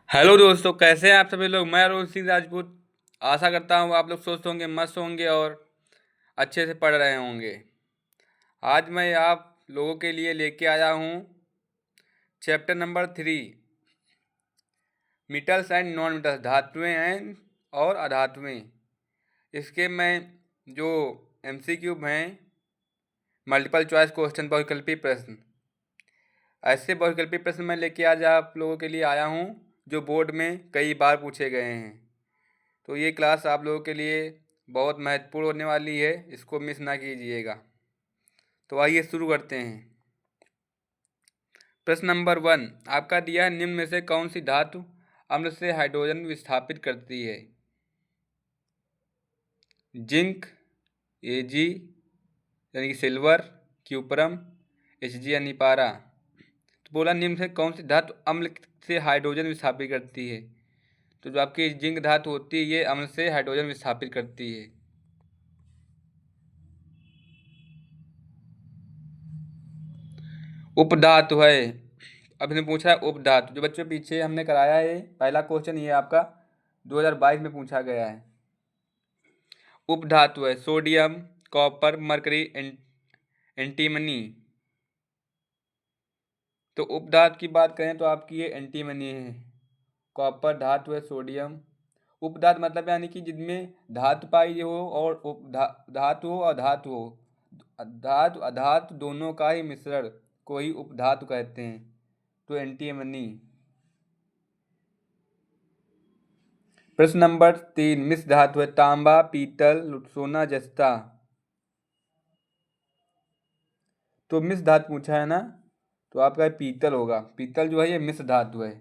Hello दोस्तों, कैसे हैं आप सभी लोग। मैं रोहित सिंह राजपूत। आशा करता हूँ आप लोग स्वस्थ होंगे, मस्त होंगे और अच्छे से पढ़ रहे होंगे। आज मैं आप लोगों के लिए लेके आया हूँ chapter number 3, metals and non metals, धातुएं हैं और अधातुएं। इसके मैं जो एमसीक्यू हैं, मल्टीपल चॉइस क्वेश्चन, बहुविकल्पी प्रश्न, ऐसे बहुविकल्पी प्रश्न मैं लेके आज आप लोगों के लिए आया हूँ जो बोर्ड में कई बार पूछे गए हैं। तो ये क्लास आप लोगों के लिए बहुत महत्वपूर्ण होने वाली है, इसको मिस ना कीजिएगा। तो आइए शुरू करते हैं। प्रश्न नंबर 1 आपका दिया है, निम्न में से कौन सी धातु अम्ल से हाइड्रोजन विस्थापित करती है। जिंक, एजी यानी कि सिल्वर, क्यूपरम, एचजी यानी पारा। तो बोला निम्न से कौन सी धातु अम्ल से हाइड्रोजन विस्थापित करती है। तो जो आपकी जिंक धातु होती है ये अम्ल से हाइड्रोजन विस्थापित करती है। उपधातु है। अब इसने पूछा है उपधातु। जो बच्चों पीछे हमने कराया है पहला क्वेश्चन, ये आपका 2022 में पूछा गया है। उपधातु है सोडियम, कॉपर, मरकरी, एंटीमनी। तो उपधातु की बात करें तो आपकी ये एंटीमनी है। कॉपर धातु है, सोडियम। उपधातु मतलब यानी कि जिनमें धातु पाई हो और धातु हो और धातु हो, धातु अधातु दोनों का ही मिश्रण को ही उपधातु कहते हैं। तो एंटीमनी। प्रश्न नंबर 3 मिश्र धातु है तांबा, पीतल, सोना, जस्ता। तो मिश्र धातु पूछा है ना, तो आपका पीतल होगा। पीतल जो है ये मिश्र धातु है।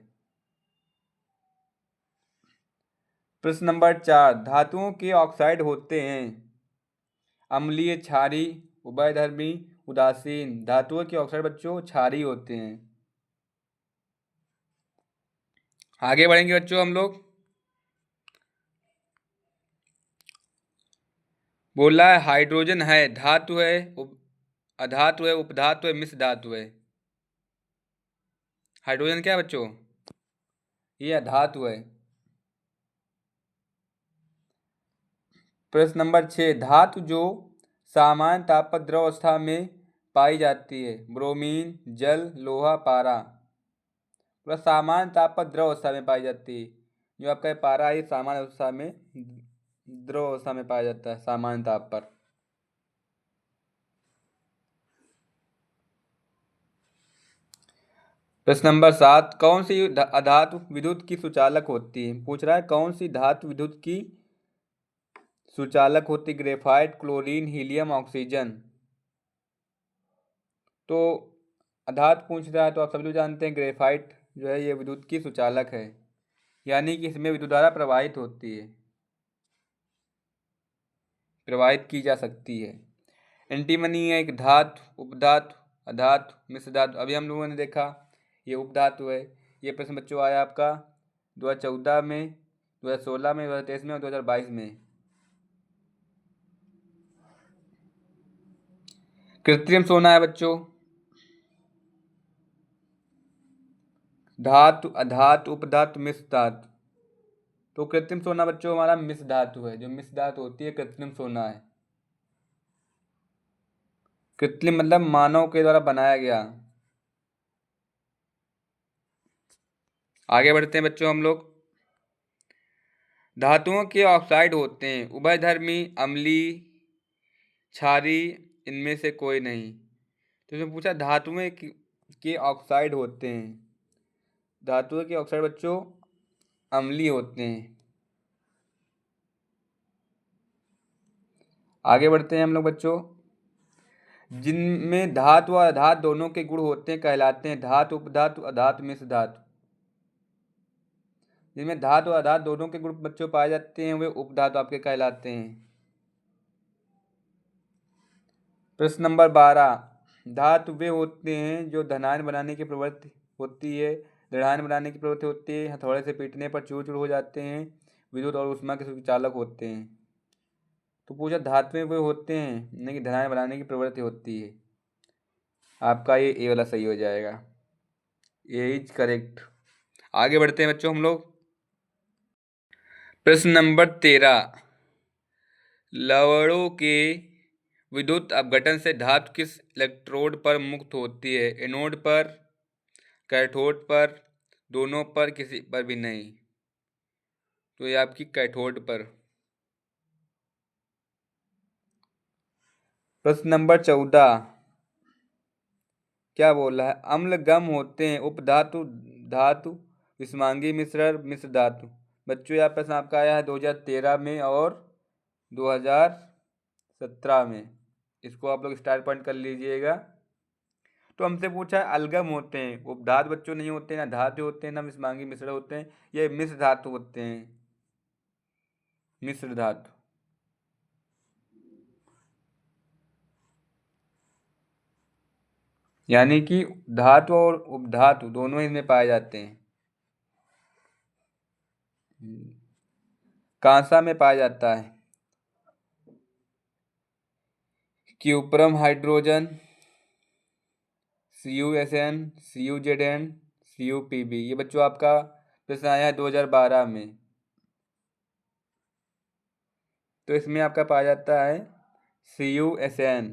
प्रश्न नंबर 4 धातुओं के ऑक्साइड होते हैं अम्लीय, क्षारीय, उभयधर्मी, उदासीन। धातुओं के ऑक्साइड बच्चों क्षारीय होते हैं। आगे बढ़ेंगे बच्चों हम लोग। बोला है हाइड्रोजन है, धातु है, अधातु है, उपधातु है, मिश्र धातु है। हाइड्रोजन क्या है बच्चों, ये अधातु है। प्रश्न नंबर 6 धातु जो सामान्य ताप पर द्रव अवस्था में पाई जाती है ब्रोमीन, जल, लोहा, पारा। पूरा सामान्य ताप पर द्रव अवस्था में पाई जाती है। जो आपका पारा है सामान्य अवस्था में, द्रव अवस्था में पाया जाता है सामान्य ताप पर। प्रश्न नंबर 7 कौन सी अधातु विद्युत की सुचालक होती है। पूछ रहा है कौन सी धातु विद्युत की सुचालक होती। Graphite, chlorine, helium, oxygen. तो अधातु पूछ रहा है तो आप सभी लोग जानते हैं ग्रेफाइट जो है ये विद्युत की सुचालक है, यानी कि इसमें विद्युत धारा प्रवाहित होती है, प्रवाहित की जा सकती है। एंटीमनी है एक धातु, उपधातु, अधातु, मिश्र धातु। अभी हम लोगों ने देखा ये उपधातु है। ये प्रश्न बच्चों आया आपका 2014 में, 2016 में, 2023 में और 2022 में। कृत्रिम सोना है बच्चों, धातु, अधातु, उपधातु, मिश्र धातु। तो कृत्रिम सोना बच्चों हमारा मिश्र धातु है। जो मिश्र धातु होती है कृत्रिम सोना है। कृत्रिम मतलब मानव के द्वारा बनाया गया। आगे बढ़ते हैं बच्चों हम लोग। धातुओं के ऑक्साइड होते हैं उभयधर्मी, अम्लीय, क्षारीय, इनमें से कोई नहीं। तो इसमें पूछा धातुएं के ऑक्साइड होते हैं। धातुओं के ऑक्साइड बच्चों अम्लीय होते हैं। आगे बढ़ते हैं हम लोग बच्चों। जिनमें धातु और अधातु दोनों के गुण होते हैं कहलाते हैं धातु, उपधातु, अधातु, मिश्र धातु। जिनमें धातु और अधातु दोनों के गुण बच्चों पाए जाते हैं वे उपधातु आपके कहलाते हैं। प्रश्न नंबर 12 धातु वे होते हैं जो धनायन बनाने की प्रवृत्ति होती है, दृढ़ायन बनाने की प्रवृत्ति होती है, हथौड़े से पीटने पर चूर चूर हो जाते हैं, विद्युत और ऊष्मा के सुचालक होते हैं। तो पूछा धातुएं वे होते हैं नहीं कि धनायन बनाने की प्रवृत्ति होती है। आपका ये वाला सही हो जाएगा, ये इज करेक्ट। आगे बढ़ते हैं बच्चों हम लोग। प्रश्न नंबर 13, लवणों के विद्युत अपघटन से धातु किस इलेक्ट्रोड पर मुक्त होती है? एनोड पर, कैथोड पर, दोनों पर, किसी पर भी नहीं। तो ये आपकी कैथोड पर। प्रश्न नंबर 14, क्या बोल रहा है? अम्ल गम होते हैं उपधातु धातु विषमांगी मिश्रण मिश्र धातु। बच्चों यह प्रश्न आपका आया है 2013 में और 2017 में। इसको आप लोग स्टार पॉइंट कर लीजिएगा। तो हमसे पूछा है अलगम होते हैं उपधातु बच्चों नहीं होते, ना धातु होते हैं, ना विषमांगी मिश्र होते हैं, ये मिश्र धातु होते हैं, मिश्र धातु। यानी कि धातु और उपधातु दोनों ही में पाए जाते हैं। कांसा में पाया जाता है cuprum hydrogen, CuSN, CuZN, CuPb। ये बच्चों आपका प्रश्न आया है 2012 में। तो इसमें आपका पाया जाता है CuSN,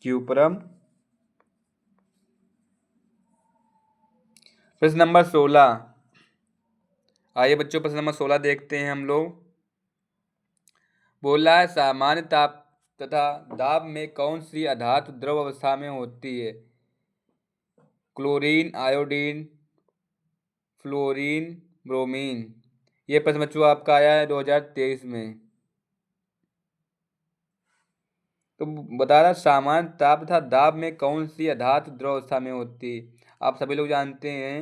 क्यूप्रम। प्रश्न नंबर 16, आइए बच्चों प्रश्न नंबर 16 देखते हैं हम लोग। बोला है सामान्य ताप तथा दाब में कौन सी अधातु द्रव अवस्था में होती है? Chlorine, iodine, fluorine, bromine. ये प्रश्न बच्चों आपका आया है 2023 में। तो बता रहा सामान्य ताप तथा दाब में कौन सी अधातु द्रव अवस्था में होती है? आप सभी लोग जानते हैं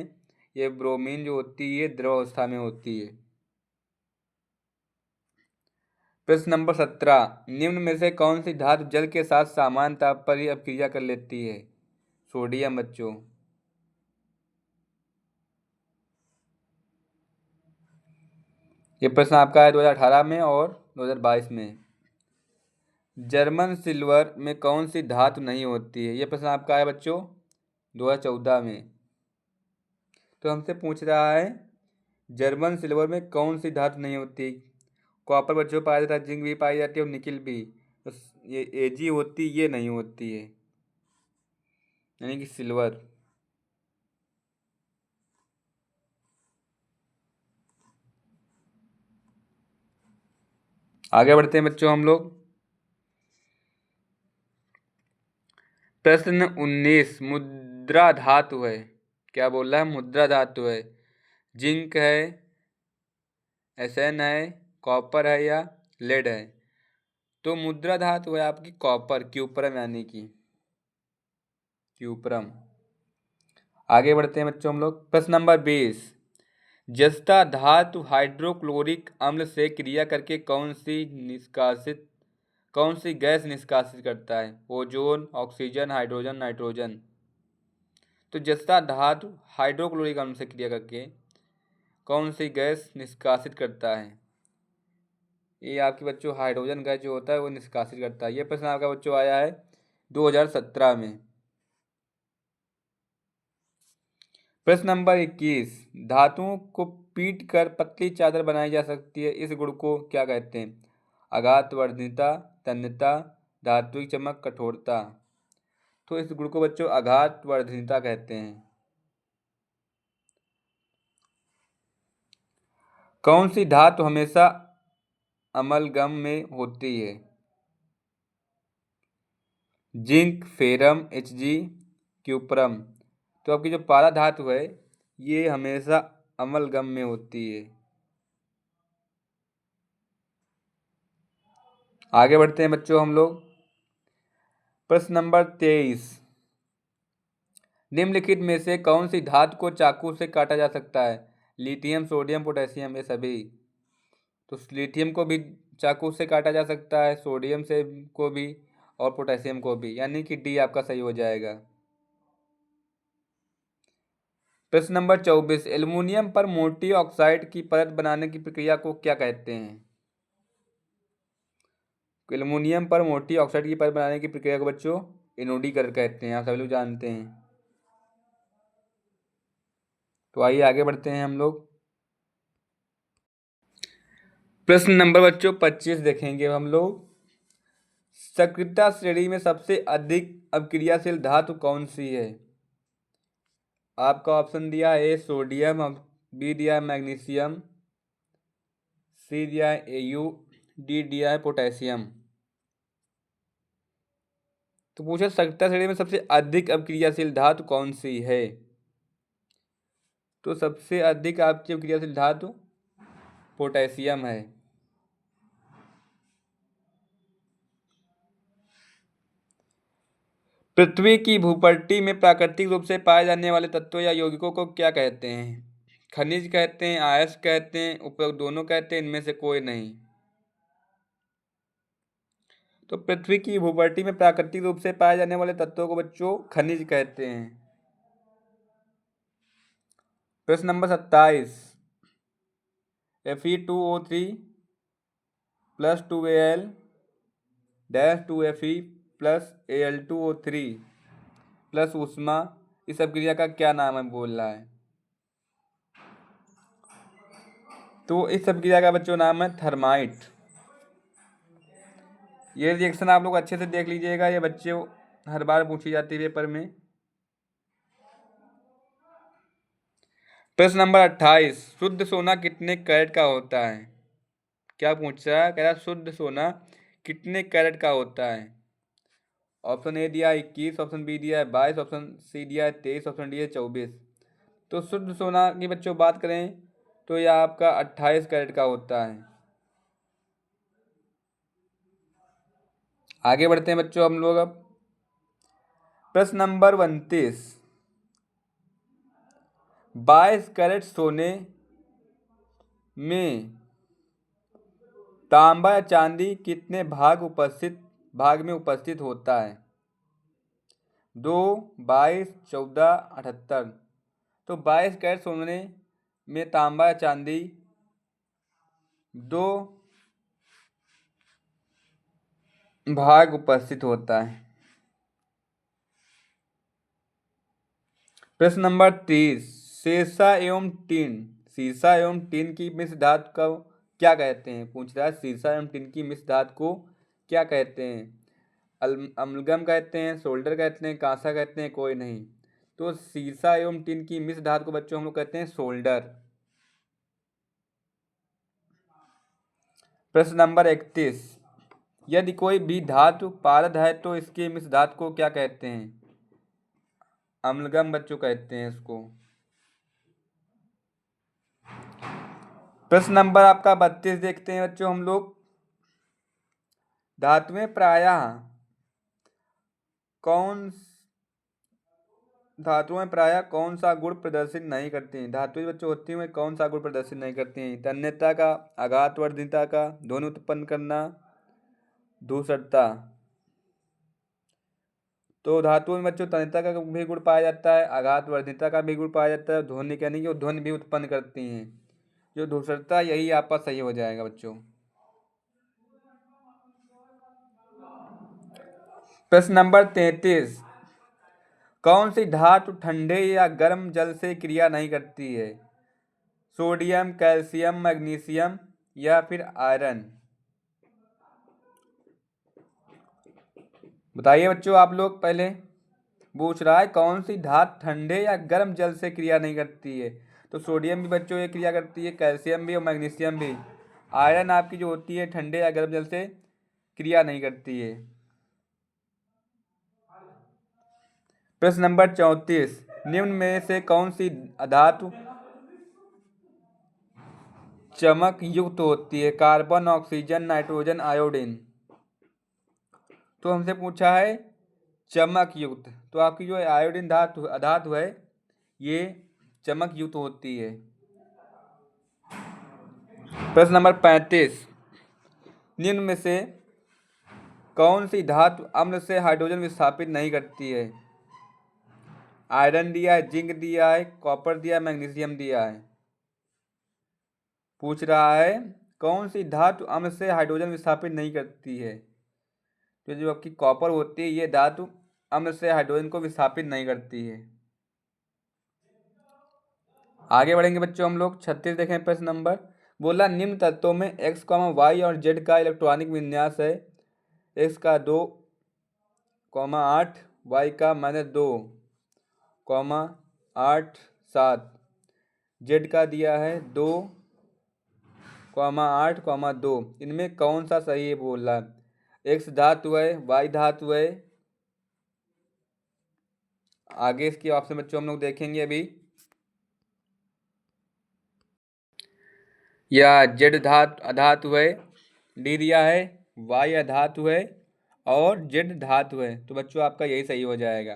ये ब्रोमीन जो होती है द्रव अवस्था में होती है। प्रश्न नंबर 17, निम्न में से कौन सी धातु जल के साथ सामान्य ताप पर ही अपक्रिया कर लेती है? सोडियम बच्चों। ये प्रश्न आपका है 2018 में और 2022 में। जर्मन सिल्वर में कौन सी धातु नहीं होती है? ये प्रश्न आपका है बच्चों 2014 में। तो हमसे पूछ रहा है जर्मन सिल्वर में कौन सी धातु नहीं होती? कॉपर बच्चों पाया जाता है, जिंक भी पाई जाती है और निकिल भी। तो ये Ag होती, ये नहीं होती है, यानी कि सिल्वर। आगे बढ़ते हैं बच्चों हम लोग। प्रश्न 19, मुद्रा धातु है। क्या बोल रहा है? मुद्रा धातु है। जिंक है, Sn है, कॉपर है या लेड है? तो मुद्रा धातु है आपकी कॉपर, क्यूप्रम, यानी कि क्यूप्रम। आगे बढ़ते हैं बच्चों हम लोग। प्रश्न नंबर 20, जस्ता धातु हाइड्रोक्लोरिक अम्ल से क्रिया करके कौन सी गैस निष्कासित करता है? Ozone, oxygen, hydrogen, nitrogen. तो जस्ता धातु हाइड्रोक्लोरिक अम्ल से क्रिया करके कौन सी गैस निष्कासित करता है? ये आपके बच्चों हाइड्रोजन गैस जो होता है वो निष्कासित करता है। ये प्रश्न आपका बच्चों आया है 2017 में। प्रश्न नंबर 21, धातुओं को पीट कर पतली चादर बनाई जा सकती है, इस गुण को क्या कहते हैं? आघातवर्धनीयता, तन्यता, धात्विक चमक, कठोरता। तो इस गुण को बच्चों आघातवर्धनीयता कहते हैं। कौन सी धातु हमेशा अमलगम में होती है? Zinc, ferrum, Hg, cuprum. तो आपकी जो पारा धातु है ये हमेशा अमलगम में होती है। आगे बढ़ते हैं बच्चों हम लोग। प्रश्न नंबर 23, निम्नलिखित में से कौन सी धातु को चाकू से काटा जा सकता है? लिथियम, सोडियम, पोटेशियम, ये सभी। तो लिथियम को भी चाकू से काटा जा सकता है, सोडियम से को भी और पोटेशियम को भी, यानी कि डी आपका सही हो जाएगा। प्रश्न नंबर 24, एल्युमिनियम पर मोटी ऑक्साइड की परत बनाने की प्रक्रिया को क्या कहते हैं? एल्युमिनियम पर मोटी ऑक्साइड की परत बनाने की प्रक्रिया को बच्चों एनोडीकरण कहते हैं। आप सभी लोग जानते हैं। तो आइए आगे बढ़ते हैं हम लोग। प्रश्न नंबर बच्चों 25 देखेंगे हम लोग। सक्रियता श्रेणी में सबसे अधिक अभिक्रियाशील धातु कौन सी है? आपका ऑप्शन दिया है ए सोडियम, बी दिया है मैग्नीशियम, सी दिया है एयू, डी दिया है पोटेशियम। तो पूछे सक्रियता श्रेणी में सबसे अधिक अभिक्रियाशील धातु कौन सी है? तो सबसे अधिक आपकी अभिक्रियाशील धातु पोटेशियम है। पृथ्वी की भूपट्टी में प्राकृतिक रूप से पाए जाने वाले तत्वों या यौगिकों को क्या कहते हैं? खनिज कहते हैं, अयस्क कहते हैं, उपयोग दोनों कहते हैं, इनमें से कोई नहीं। तो पृथ्वी की भूपट्टी में प्राकृतिक रूप से पाए जाने वाले तत्वों को बच्चों खनिज कहते हैं। प्रश्न number 27। Fe2O3 plus 2Al dash 2Fe plus Al2O3 plus ऊष्मा, इस अभिक्रिया का क्या नाम है बोल रहा है? तो इस अभिक्रिया का बच्चों नाम है थर्माइट। ये रिएक्शन आप लोग अच्छे से देख लीजिएगा, ये बच्चों हर बार पूछी जाती है पेपर में। प्रश्न नंबर 28। शुद्ध सोना कितने कैरेट का होता है? क्या पूछ रहा है? कह रहा है शुद्ध सोना कितने कैरेट का होता है? ऑप्शन ए दिया है 21, ऑप्शन बी दिया है 22, ऑप्शन सी दिया है 23, ऑप्शन डी है 24। तो शुद्ध सोना की बच्चों बात करें तो यह आपका 28 कैरेट का होता है। आगे बढ़ते हैं बच्चों हम लोग अब। प्रश्न नंबर 29। 22 कैरेट सोने में तांबा या चांदी कितने भाग में उपस्थित होता है? 2, 22, 14, 78। तो 22 कैरेट सोने में तांबा या चांदी 2 भाग उपस्थित होता है। प्रश्न नंबर 30। सीसा एवं टिन की मिश्र धातु को क्या कहते हैं? पूछ रहा है सीसा एवं टिन की मिश्र धातु को क्या कहते हैं? अमलगम कहते हैं, सोल्डर कहते हैं, कांसा कहते हैं, कोई नहीं। तो सीसा एवं टिन की मिश्र धातु को बच्चों हम लोग कहते हैं सोल्डर। प्रश्न नंबर 31। यदि कोई भी धातु पारद है तो इसके मिश्र धातु को क्या कहते हैं? अम्लगम बच्चों कहते हैं इसको। प्रश्न नंबर आपका 32 देखते हैं बच्चों हम लोग। धातुएं प्रायः कौन सा गुण प्रदर्शित नहीं करती हैं? धातुएं बच्चों होती हैं कौन सा गुण प्रदर्शित नहीं करती हैं? तन्यता का, आघातवर्धनीयता का, ध्वनि उत्पन्न करना, धूसरता। तो धातुओं में बच्चों तन्यता का भी गुण पाया जाता है, आघातवर्धनीयता का भी गुण पाया जाता है, ध्वनि यानी कि वो ध्वनि भी उत्पन्न करती हैं। जो धूसरता यही आपका सही हो जाएगा बच्चों। प्रश्न नंबर 33। कौन सी धातु ठंडे या गर्म जल से क्रिया नहीं करती है? सोडियम, कैल्शियम, मैग्नीशियम या फिर आयरन? बताइए बच्चों आप लोग। पहले पूछ रहा है कौन सी धातु ठंडे या गर्म जल से क्रिया नहीं करती है? तो सोडियम भी बच्चों ये क्रिया करती है, कैल्शियम भी और मैग्नीशियम भी। आयरन आपकी जो होती है ठंडे या गर्म जल से क्रिया नहीं करती है। प्रश्न नंबर 34। निम्न में से कौन सी धातु चमक युक्त होती है? Carbon, oxygen, nitrogen, iodine. तो हमसे पूछा है चमक युक्त, तो आपकी जो आयोडीन धातु है ये चमक युक्त होती है। प्रश्न नंबर 35। निम्न में से कौन सी धातु अम्ल से हाइड्रोजन विस्थापित नहीं करती है? आयरन दिया है, जिंक दिया है, कॉपर दिया है, मैग्नीशियम दिया है। पूछ रहा है कौन सी धातु अम्ल से हाइड्रोजन विस्थापित नहीं करती है? तो जो आपकी कॉपर होती है ये धातु अम्ल से हाइड्रोजन को विस्थापित नहीं करती है। आगे बढ़ेंगे बच्चों हम लोग 36 देखें प्रश्न नंबर। बोला निम्न तत्वों में x, y और z का इलेक्ट्रॉनिक विन्यास है। x का 2, 8, y का -2, 8, 7, z का दिया है 2, 8, 2। इनमें कौन सा सही है बोल रहा है। x धातु है, y धातु है। आगे इसके ऑप्शन बच्चों हम लोग देखेंगे अभी। या जेड अधातु है, डी दिया है, वाई अधातु है और जेड धातु है। तो बच्चों आपका यही सही हो जाएगा।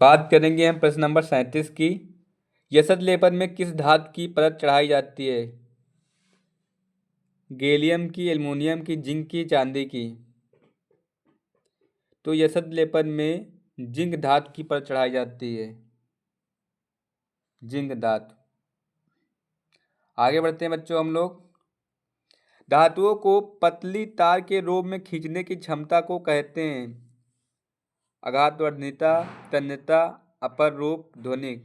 बात करेंगे हम प्रश्न नंबर 37 की। यसद लेपन में किस धातु की परत चढ़ाई जाती है। गैलियम की, एल्युमिनियम की, जिंक की, चांदी की। तो यसद लेपन में जिंक धातु की परत चढ़ाई जाती है, जिंक धातु। आगे बढ़ते हैं बच्चों हम लोग। धातुओं को पतली तार के रूप में खींचने की क्षमता को कहते हैं। आघातवर्धनीयता, तन्यता, अपर रूप, ध्वनिक।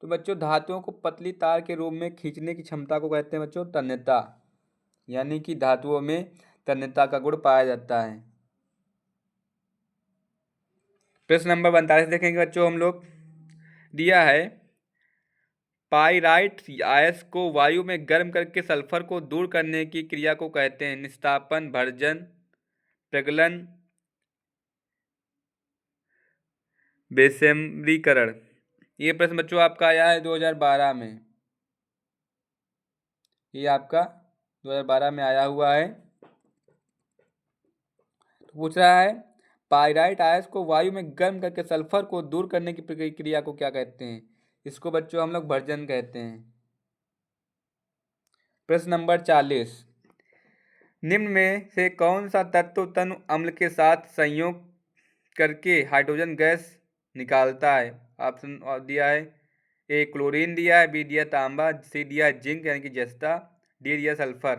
तो बच्चों धातुओं को पतली तार के रूप में खींचने की क्षमता को कहते हैं बच्चों तन्यता, यानी कि धातुओं में तन्यता का गुण पाया जाता है। प्रश्न नंबर 42 देखेंगे बच्चों हम लोग। दिया है पाइराइट अयस्क को वायु में गर्म करके सल्फर को दूर करने की क्रिया को कहते हैं। निस्तापन, भर्जन, प्रगलन, बेसमरीकरण। ये प्रश्न बच्चों आपका आया है 2012 में। ये आपका 2012 में आया हुआ है। तो पूछ रहा है पाइराइट अयस्क को वायु में गर्म करके सल्फर को दूर करने की प्रक्रिया को क्या कहते हैं। इसको बच्चों हम लोग भर्जन कहते हैं। प्रश्न नंबर 40। निम्न में से कौन सा तत्व तनु अम्ल के साथ संयोग करके हाइड्रोजन गैस निकालता है। ऑप्शन दिया है ए क्लोरीन दिया है, बी दिया तांबा, सी दिया जिंक यानी कि जस्ता, डी दिया सल्फर।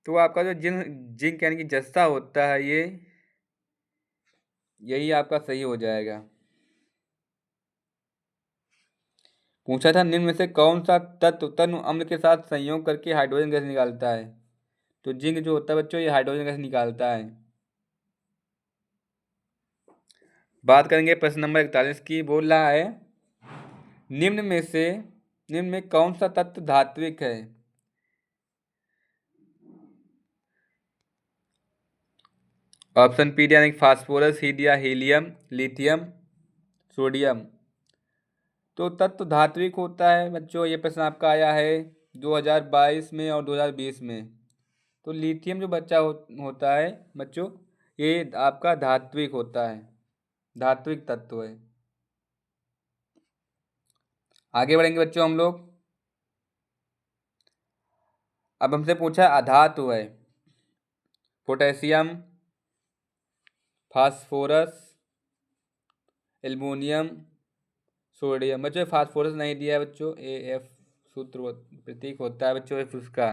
तो आपका जो जिंक यानी कि जस्ता होता है ये यही आपका सही हो जाएगा। पूछा था निम्न में से कौन सा तत्व तनु अम्ल के साथ संयोग करके हाइड्रोजन गैस निकालता है। तो जिंक जो होता है बच्चों ये हाइड्रोजन गैस निकालता है। बात करेंगे प्रश्न नंबर 41 की। बोल रहा है निम्न में कौन सा तत्व धात्विक है। ऑप्शन पी दिया फास्फोरस, सी दिया हीलियम, लिथियम, सोडियम। तो तत्व धात्विक होता है बच्चों। ये प्रश्न आपका आया है 2022 में और 2020 में। तो लिथियम जो होता है बच्चों ये आपका धात्विक होता है, धात्विक तत्व है। आगे बढ़ेंगे बच्चों हम लोग। अब हमसे पूछा अधातु है। Potassium, phosphorus, aluminium, sodium. बच्चों फास्फोरस नहीं दिया है बच्चों, AF सूत्र प्रतीक होता है बच्चों उसका।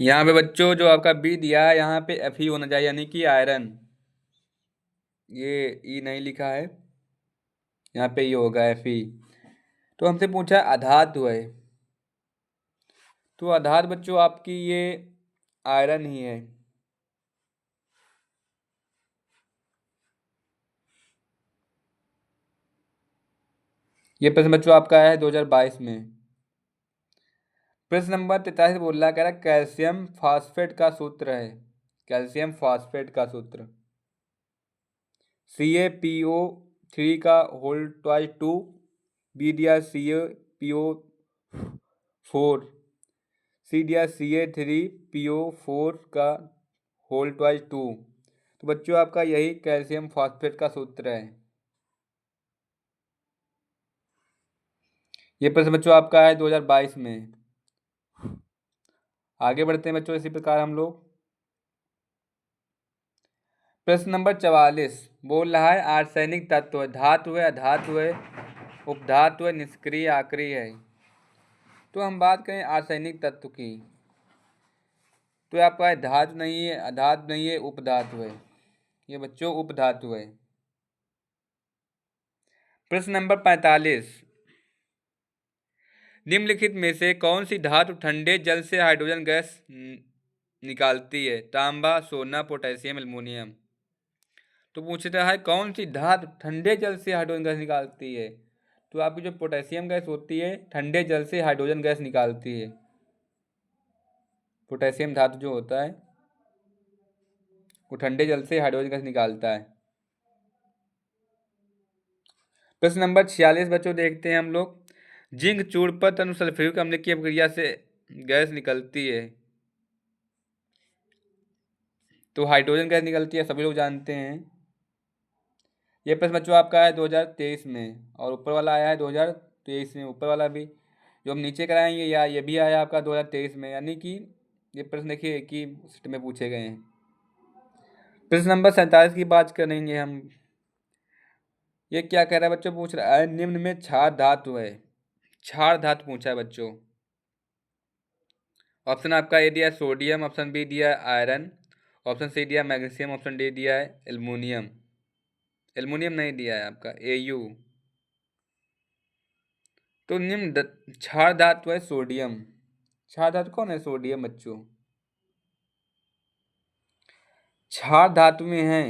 यहाँ पे बच्चों जो आपका बी दिया है यहाँ पे Fe होना चाहिए यानी कि आयरन। ये ई नहीं लिखा है, यहाँ पे ये होगा Fe। तो हमसे पूछा अधातु है। तो अधातु बच्चों आपकी ये आयरन ही है। ये प्रश्न बच्चों आपका है 2022 में। प्रश्न नंबर 43 बोल रहा कह रहा कैल्शियम फॉस्फेट का सूत्र है। कैल्शियम फॉस्फेट का सूत्र CaPO3 का होल ट्वाइस 2, बी दिया CaPO4, सी दिया Ca3PO4 का होल ट्वाइस 2। तो बच्चों आपका यही कैल्शियम फॉस्फेट का सूत्र है। ये प्रश्न बच्चों आपका है 2022 में। आगे बढ़ते हैं बच्चों इसी प्रकार हम लोग। प्रश्न नंबर 44 बोल रहा है आर्सेनिक तत्व है, धातु है, अधातु है, उपधातु है, निष्क्रिय, आक्रिय है। तो हम बात करें आर्सेनिक तत्व की। तो आपका धातु नहीं है, अधातु नहीं है, उपधातु है। ये बच्चों उपधातु है। प्रश्न नंबर 45, निम्नलिखित में से कौन सी धातु ठंडे जल से हाइड्रोजन गैस निकालती है? तांबा, सोना, पोटेशियम, एल्युमिनियम। तो पूछता है कौन सी धातु ठंडे जल से हाइड्रोजन गैस निकालती है? तो आपकी जो पोटेशियम गैस होती है ठंडे जल से हाइड्रोजन गैस निकालती है। पोटेशियम धातु जो होता है वो ठंडे जल से हाइड्रोजन गैस निकालता है। प्रश्न नंबर 46 बच्चों देखते हैं हम लोग। जिंक चूर्ण पर तनु सल्फ्यूरिक अम्ल की अभिक्रिया से गैस निकलती है, तो हाइड्रोजन गैस निकलती है, सभी लोग जानते हैं। ये प्रश्न बच्चों आपका है 2023 में, और ऊपर वाला आया है 2023 में। ऊपर वाला भी जो हम नीचे कराएंगे या ये भी आया आपका 2023 में, यानी कि ये प्रश्न देखिए एक ही सेट में पूछे गए हैं। प्रश्न नंबर 47 की बात करेंगे हम। ये क्या कह रहा है बच्चों? पूछ रहा है निम्न में क्षार धातु है। क्षार धातु पूछा है बच्चों। ऑप्शन आपका ए दिया है सोडियम, ऑप्शन बी दिया है आयरन, ऑप्शन सी दिया है मैग्नीशियम, ऑप्शन डी दिया है एल्युमिनियम। एल्युमिनियम नहीं दिया है आपका, Au। तो निम्न क्षार धातु है सोडियम। क्षार धातु कौन है? सोडियम बच्चों। क्षार धातु में है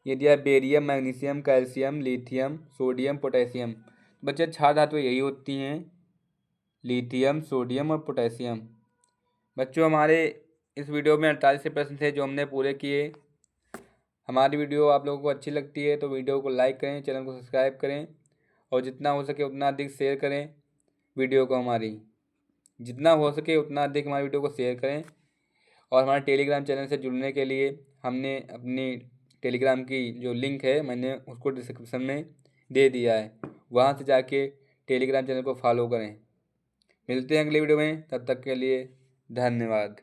ये दिया है barium, magnesium, calcium, lithium, sodium, potassium. बच्चे क्षार धातु यही होती हैं, लिथियम, सोडियम और पोटेशियम। बच्चों हमारे इस वीडियो में 48 प्रश्न थे जो हमने पूरे किए। हमारी वीडियो आप लोगों को अच्छी लगती है तो वीडियो को लाइक करें, चैनल को सब्सक्राइब करें, और जितना हो सके उतना अधिक शेयर करें वीडियो को। हमारी जितना हो सके उतना अधिक हमारी वीडियो को शेयर करें। और हमारे टेलीग्राम चैनल से जुड़ने के लिए हमने अपनी टेलीग्राम की जो लिंक है मैंने उसको डिस्क्रिप्शन में दे दिया है, वहाँ से जाके टेलीग्राम चैनल को फॉलो करें। मिलते हैं अगले वीडियो में, तब तक के लिए धन्यवाद।